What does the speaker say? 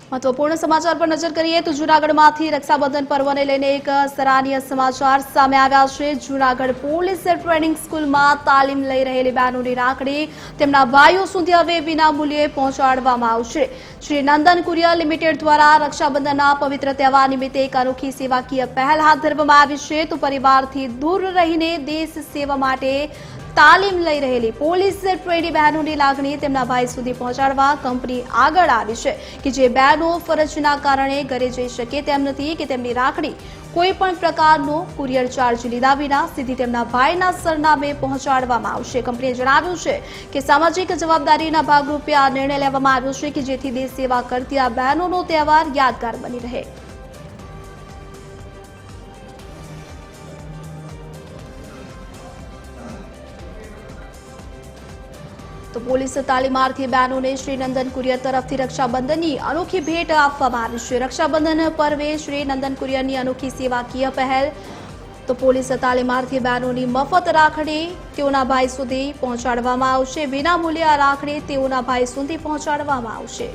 મહત્વપૂર્ણ સમાચાર પર નજર કરીએ તો જૂનાગઢમાંથી રક્ષાબંધન પર્વને લઈને એક સરાહનીય સમાચાર સામે આવ્યા છે। જૂનાગઢ પોલીસ ટ્રેનિંગ સ્કૂલમાં તાલીમ લઈ રહેલી બહેનોની રાખડી તેમના ભાઈઓ સુધી હવે વિનામૂલ્યે પહોંચાડવામાં આવશે। શ્રી નંદન કુરિયર લિમિટેડ દ્વારા રક્ષાબંધનના પવિત્ર તહેવાર નિમિત્તે એક અનોખી સેવાકીય પહેલ હાથ ધરવામાં આવી છે। તો પરિવારથી દૂર રહીને દેશ સેવા માટે તાલીમ લઈ રહેલી પોલીસ ટ્રેની બહેનોની લાગણી તેમના ભાઈ સુધી પહોંચાડવા કંપની આગળ આવી છે કે જે બહેનો ફરજના કારણે ઘરે જઈ શકે તેમ નથી કે તેમની રાખડી કોઈ પણ પ્રકારનો કુરિયર ચાર્જ લીધા વિના સીધી તેમના ભાઈના સરનામે પહોંચાડવામાં આવશે। કંપનીએ જણાવ્યું છે કે સામાજિક જવાબદારીના ભાગરૂપે આ નિર્ણય લેવામાં આવ્યો છે કે જેથી દેશ સેવા કરતી આ બહેનોનો તહેવાર યાદગાર બની રહે। તો પોલીસ તાલીમાર્થી બહેનોને શ્રી નંદન કુરિયર તરફથી રક્ષાબંધનની અનોખી ભેટ આપવામાં આવી છે। રક્ષાબંધન પર્વે શ્રી નંદન કુરિયરની અનોખી સેવાકીય પહેલ તો પોલીસ તાલીમાર્થી બહેનોની મફત રાખડી તેઓના ભાઈ સુધી પહોંચાડવામાં આવશે। વિનામૂલ્યે આ રાખડી તેઓના ભાઈ સુધી પહોંચાડવામાં આવશે।